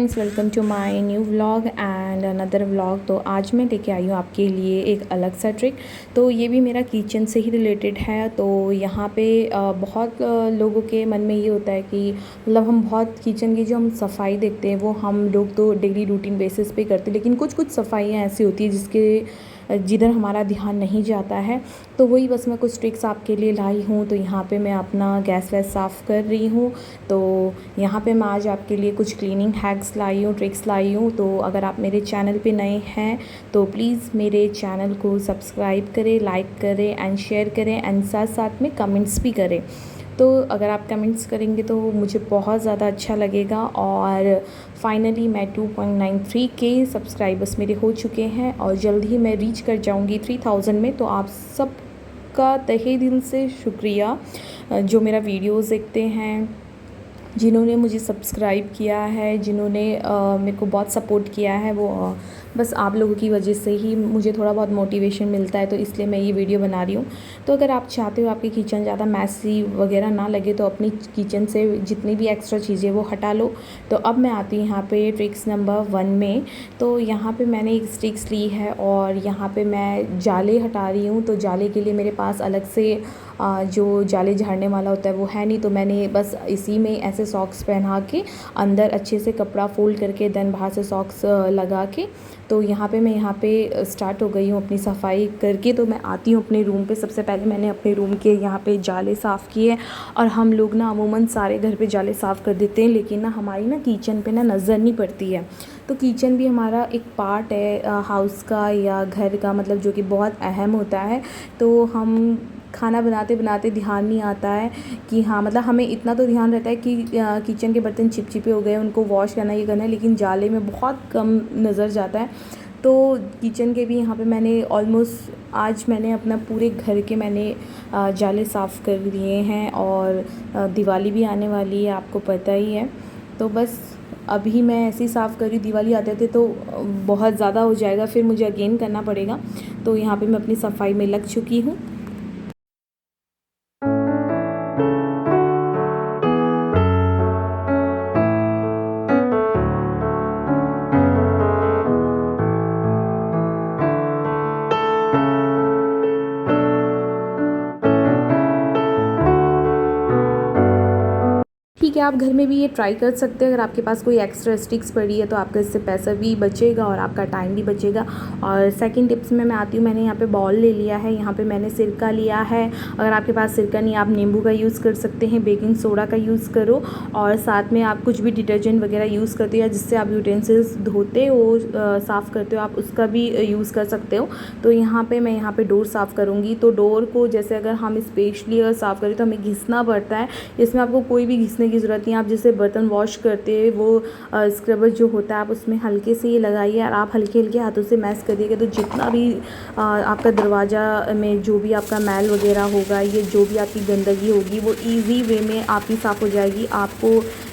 Friends, welcome to my new vlog and another vlog. तो आज मैं लेके आई हूँ आपके लिए एक अलग सा ट्रिक। तो ये भी मेरा किचन से ही रिलेटेड है। तो यहाँ पे बहुत लोगों के मन में ये होता है कि मतलब हम बहुत किचन की जो हम सफाई देखते हैं वो हम लोग तो डेली रूटीन बेसिस पे करते हैं, लेकिन कुछ कुछ सफाइयाँ ऐसी होती है जिधर हमारा ध्यान नहीं जाता है। तो वही बस मैं कुछ ट्रिक्स आपके लिए लाई हूँ। तो यहाँ पे मैं अपना गैस वैस साफ़ कर रही हूँ। तो यहाँ पे मैं आज आपके लिए कुछ क्लीनिंग हैक्स लाई हूँ, ट्रिक्स लाई हूँ। तो अगर आप मेरे चैनल पे नए हैं तो प्लीज़ मेरे चैनल को सब्सक्राइब करें, लाइक करें एंड शेयर करें एंड साथ साथ में कमेंट्स भी करें। तो अगर आप कमेंट्स करेंगे तो मुझे बहुत ज़्यादा अच्छा लगेगा। और फाइनली मैं 2.93 के सब्सक्राइबर्स मेरे हो चुके हैं और जल्द ही मैं रीच कर जाऊंगी 3000 में। तो आप सब का तहे दिल से शुक्रिया जो मेरा वीडियोस देखते हैं, जिन्होंने मुझे सब्सक्राइब किया है, जिन्होंने मेरे को बहुत सपोर्ट किया है। वो बस आप लोगों की वजह से ही मुझे थोड़ा बहुत मोटिवेशन मिलता है। तो इसलिए मैं ये वीडियो बना रही हूँ। तो अगर आप चाहते हो आपकी किचन ज़्यादा मैसी वगैरह ना लगे तो अपनी किचन से जितनी भी एक्स्ट्रा चीज़ें वो हटा लो। तो अब मैं आती हूँ यहाँ पे ट्रिक्स नंबर 1 में। तो यहाँ पे मैंने एक स्टिक्स ली है और यहाँ पे मैं जाले हटा रही हूँ। तो जाले के लिए मेरे पास अलग से जो जाले झाड़ने वाला होता है वो है नहीं। तो मैंने बस इसी में ऐसे सॉक्स पहना के अंदर अच्छे से कपड़ा फोल्ड करके देन बाहर से सॉक्स लगा के तो यहाँ पे स्टार्ट हो गई हूँ अपनी सफाई करके। तो मैं आती हूँ अपने रूम पे। सबसे पहले मैंने अपने रूम के यहाँ पे जाले साफ़ किए। और हम लोग ना अमूमन सारे घर पे जाले साफ़ कर देते हैं, लेकिन ना हमारी ना किचन पे ना नज़र नहीं पड़ती है। तो किचन भी हमारा एक पार्ट है हाउस का या घर का, मतलब जो कि बहुत अहम होता है। तो हम खाना बनाते बनाते ध्यान नहीं आता है कि हाँ, मतलब हमें इतना तो ध्यान रहता है कि किचन के बर्तन चिपचिपे हो गए, उनको वॉश करना, ये करना है, लेकिन जाले में बहुत कम नज़र जाता है। तो किचन के भी यहाँ पे मैंने ऑलमोस्ट आज मैंने अपना पूरे घर के मैंने जाले साफ़ कर दिए हैं। और दिवाली भी आने वाली है, आपको पता ही है। तो बस अभी मैं ऐसे ही साफ़ करी, दिवाली आते थे तो बहुत ज़्यादा हो जाएगा, फिर मुझे अगेन करना पड़ेगा। तो यहाँ पे मैं अपनी सफाई में लग चुकी हूँ। ठीक है, आप घर में भी ये ट्राई कर सकते हैं। अगर आपके पास कोई एक्स्ट्रा स्टिक्स पड़ी है तो आपका इससे पैसा भी बचेगा और आपका टाइम भी बचेगा। और सेकंड टिप्स में मैं आती हूँ। मैंने यहाँ पे बॉल ले लिया है, यहाँ पे मैंने सिरका लिया है। अगर आपके पास सिरका नहीं, आप नींबू का यूज़ कर सकते हैं, बेकिंग सोडा का यूज़ करो। और साथ में आप कुछ भी डिटर्जेंट वगैरह यूज़ करते हो या जिससे आप यूटेंसिल्स धोते हो, साफ़ करते हो, आप उसका भी यूज़ कर सकते हो। तो यहाँ पर मैं यहाँ पर डोर साफ़ करूँगी। तो डोर को जैसे अगर हम स्पेशली अगर साफ़ करें तो हमें घिसना पड़ता है। इसमें आपको कोई भी घिसने की ज़रूरत नहीं है। आप जैसे बर्तन वॉश करते हैं वो स्क्रबर जो होता है आप उसमें हल्के से ये लगाइए और आप हल्के हल्के हाथों से मैश करिएगा। तो जितना भी आपका दरवाज़ा में जो भी आपका मैल वगैरह होगा, ये जो भी आपकी गंदगी होगी वो इजी वे में आपकी साफ़ हो जाएगी। आपको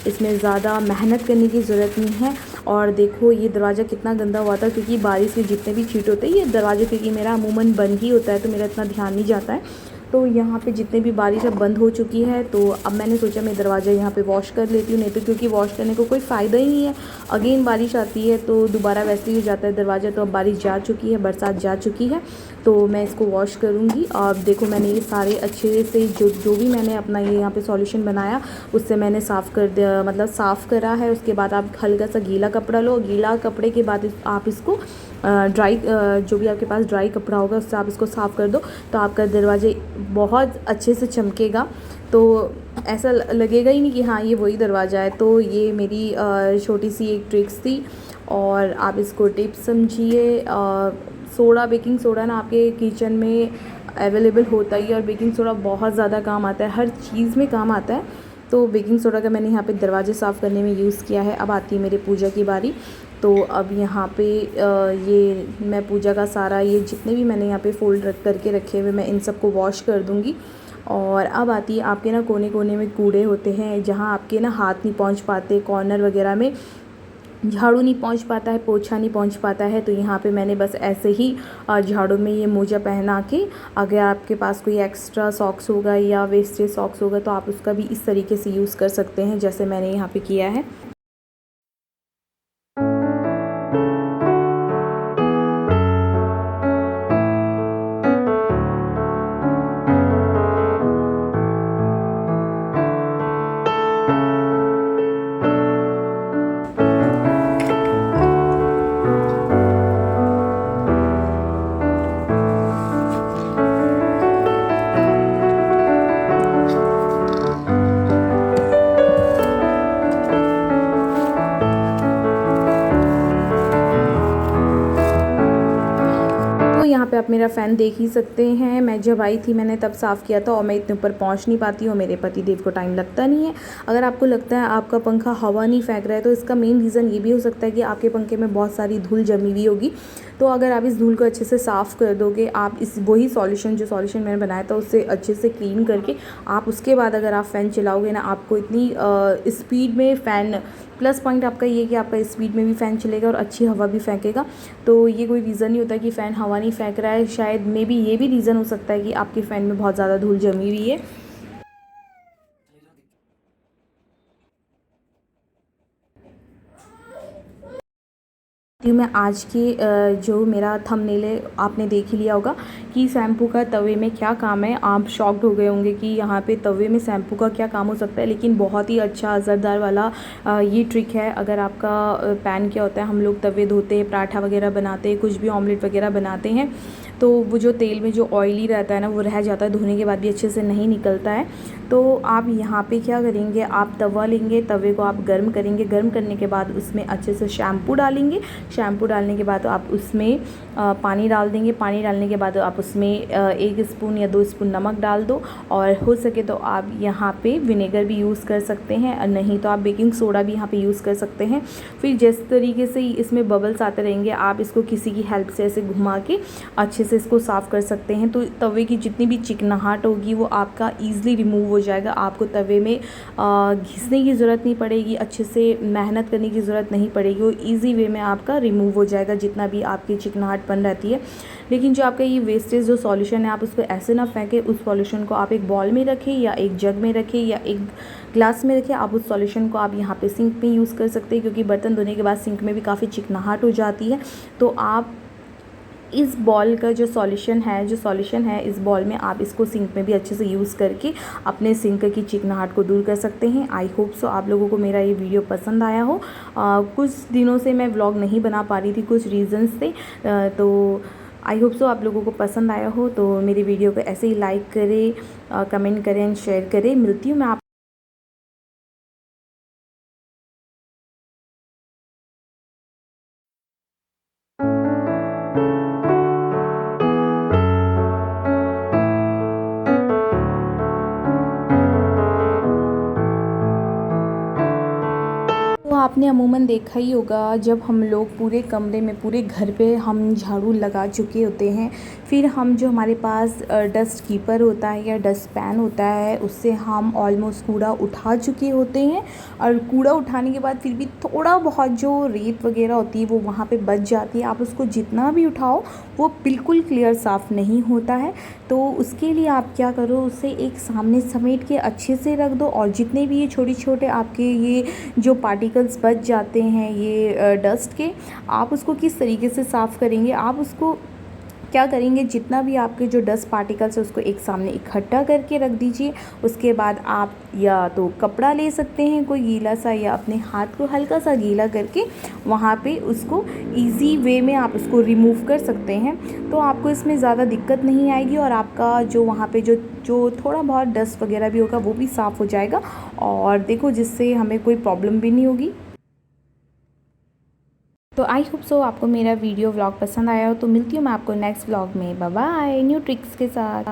इसमें ज़्यादा मेहनत करने की ज़रूरत नहीं है। और देखो ये दरवाज़ा कितना गंदा हुआ था, क्योंकि बारिश के जितने भी छींट होते हैं ये दरवाजे, क्योंकि मेरा अमूमन बंद ही होता है तो मेरा इतना ध्यान नहीं जाता है। तो यहाँ पे जितने भी बारिश अब बंद हो चुकी है तो अब मैंने सोचा मैं दरवाज़ा यहाँ पे वॉश कर लेती हूँ। नहीं तो क्योंकि वॉश करने को कोई फ़ायदा ही नहीं है, अगेन बारिश आती है तो दोबारा वैसे ही हो जाता है दरवाज़ा। तो अब बारिश जा चुकी है, बरसात जा चुकी है, तो मैं इसको वॉश करूँगी। और देखो मैंने ये सारे अच्छे से जो भी मैंने अपना ये यहाँ पे सॉल्यूशन बनाया उससे मैंने साफ़ कर दिया, मतलब साफ़ करा है। उसके बाद आप हल्का सा गीला कपड़ा लो, गीला कपड़े के बाद आप इसको ड्राई जो भी आपके पास ड्राई कपड़ा होगा उससे आप इसको साफ़ कर दो। तो आपका दरवाजे बहुत अच्छे से चमकेगा। तो ऐसा लगेगा ही नहीं कि हाँ ये वही दरवाज़ा है। तो ये मेरी छोटी सी एक ट्रिक्स थी और आप इसको टिप्स समझिए। सोडा, बेकिंग सोडा ना आपके किचन में अवेलेबल होता ही है और बेकिंग सोडा बहुत ज़्यादा काम आता है, हर चीज़ में काम आता है। तो बेकिंग सोडा का मैंने यहाँ पे दरवाजे साफ़ करने में यूज़ किया है। अब आती है मेरे पूजा की बारी। तो अब यहाँ पे ये मैं पूजा का सारा ये जितने भी मैंने यहाँ पे फोल्ड करके रखे हुए मैं इन सबको वॉश कर दूँगी। और अब आती है आपके ना कोने कोने में कूड़े होते हैं जहाँ आपके ना हाथ नहीं पहुँच पाते, कॉर्नर वगैरह में झाड़ू नहीं पहुँच पाता है, पोछा नहीं पहुँच पाता है। तो यहाँ पे मैंने बस ऐसे ही झाड़ू में ये मोजा पहना के, अगर आपके पास कोई एक्स्ट्रा सॉक्स होगा या वेस्टेज सॉक्स होगा तो आप उसका भी इस तरीके से यूज़ कर सकते हैं जैसे मैंने यहाँ पे किया है। पे आप मेरा फ़ैन देख ही सकते हैं। मैं जब आई थी मैंने तब साफ़ किया था और मैं इतने ऊपर पहुंच नहीं पाती हूँ, मेरे पति देव को टाइम लगता नहीं है। अगर आपको लगता है आपका पंखा हवा नहीं फेंक रहा है तो इसका मेन रीज़न ये भी हो सकता है कि आपके पंखे में बहुत सारी धूल जमी हुई होगी। तो अगर आप इस धूल को अच्छे से साफ़ कर दोगे, आप इस वही सॉल्यूशन मैंने बनाया था उससे अच्छे से क्लीन करके आप उसके बाद अगर आप फ़ैन चलाओगे ना, आपको इतनी स्पीड में फ़ैन, प्लस पॉइंट आपका ये कि आपका स्पीड में भी फ़ैन चलेगा और अच्छी हवा भी फेंकेगा। तो ये कोई रीज़न नहीं होता कि फ़ैन हवा नहीं फेंक रहा है, शायद मे बी ये भी रीज़न हो सकता है कि आपके फ़ैन में बहुत ज़्यादा धूल जमी हुई है। मैं आज की जो मेरा थंबनेल है आपने देख ही लिया होगा कि शैम्पू का तवे में क्या काम है। आप शॉक्ड हो गए होंगे कि यहाँ पे तवे में शैम्पू का क्या काम हो सकता है, लेकिन बहुत ही अच्छा असरदार वाला ये ट्रिक है। अगर आपका पैन क्या होता है, हम लोग तवे धोते हैं, पराठा वगैरह बनाते हैं, कुछ भी ऑमलेट वगैरह बनाते हैं, तो वो जो तेल में जो ऑयली रहता है ना वो रह जाता है, धोने के बाद भी अच्छे से नहीं निकलता है। तो आप यहाँ पे क्या करेंगे, आप तवा लेंगे, तवे को आप गर्म करेंगे, गर्म करने के बाद उसमें अच्छे से शैम्पू डालेंगे। शैम्पू डालने के बाद आप उसमें पानी डाल देंगे। पानी डालने के बाद आप उसमें 1 स्पून या 2 स्पून नमक डाल दो, और हो सके तो आप यहाँ पे विनेगर भी यूज़ कर सकते हैं, और नहीं तो आप बेकिंग सोडा भी यहाँ पे यूज़ कर सकते हैं। फिर जिस तरीके से इसमें बबल्स आते रहेंगे, आप इसको किसी की हेल्प से ऐसे घुमा के अच्छे से इसको साफ़ कर सकते हैं। तो तवे की जितनी भी चिकनाहट होगी वो आपका ईज़िली रिमूव हो जाएगा। आपको तवे में घिसने की ज़रूरत नहीं पड़ेगी, अच्छे से मेहनत करने की ज़रूरत नहीं पड़ेगी, वो ईज़ी वे में आपका रिमूव हो जाएगा जितना भी आपकी चिकनाहटपन रहती है। लेकिन जो आपका ये वेस्टेज जो सॉल्यूशन है, आप उसको ऐसे ना फेंकें, उस सॉल्यूशन को आप एक बॉल में रखें या एक जग में रखें या एक ग्लास में रखें। आप उस सॉल्यूशन को आप यहाँ पे सिंक में यूज़ कर सकते हैं, क्योंकि बर्तन धोने के बाद सिंक में भी काफ़ी चिकनाहट हो जाती है। तो आप इस बॉल का जो सॉल्यूशन है इस बॉल में आप इसको सिंक में भी अच्छे से यूज़ करके अपने सिंक की चिकनाहट को दूर कर सकते हैं। आई होप सो आप लोगों को मेरा ये वीडियो पसंद आया हो। कुछ दिनों से मैं व्लॉग नहीं बना पा रही थी, कुछ रीज़न्स थे, तो आई होप सो आप लोगों को पसंद आया हो। तो मेरी वीडियो को ऐसे ही लाइक करें, कमेंट करें एंड शेयर करें। मिलती हूँ मैं आप तो आपने अमूमन देखा ही होगा, जब हम लोग पूरे कमरे में, पूरे घर पे हम झाड़ू लगा चुके होते हैं, फिर हम जो हमारे पास डस्ट कीपर होता है या डस्ट पैन होता है, उससे हम ऑलमोस्ट कूड़ा उठा चुके होते हैं। और कूड़ा उठाने के बाद फिर भी थोड़ा बहुत जो रेत वगैरह होती है वो वहाँ पे बच जाती है। आप उसको जितना भी उठाओ वो बिल्कुल क्लियर साफ़ नहीं होता है। तो उसके लिए आप क्या करो, उसे एक सामने समेट के अच्छे से रख दो, और जितने भी ये छोटे छोटे आपके ये जो पार्टिकल्स बच जाते हैं ये डस्ट के, आप उसको किस तरीके से साफ़ करेंगे, आप उसको क्या करेंगे, जितना भी आपके जो डस्ट पार्टिकल्स है उसको एक सामने इकट्ठा करके रख दीजिए। उसके बाद आप या तो कपड़ा ले सकते हैं कोई गीला सा, या अपने हाथ को हल्का सा गीला करके वहाँ पे उसको इजी वे में आप उसको रिमूव कर सकते हैं। तो आपको इसमें ज़्यादा दिक्कत नहीं आएगी, और आपका जो वहाँ पे जो थोड़ा बहुत डस्ट वगैरह भी होगा वो भी साफ़ हो जाएगा, और देखो जिससे हमें कोई प्रॉब्लम भी नहीं होगी। तो आई होप सो आपको मेरा वीडियो व्लॉग पसंद आया हो। तो मिलती हूँ मैं आपको नेक्स्ट व्लॉग में। बाय बाय, न्यू ट्रिक्स के साथ।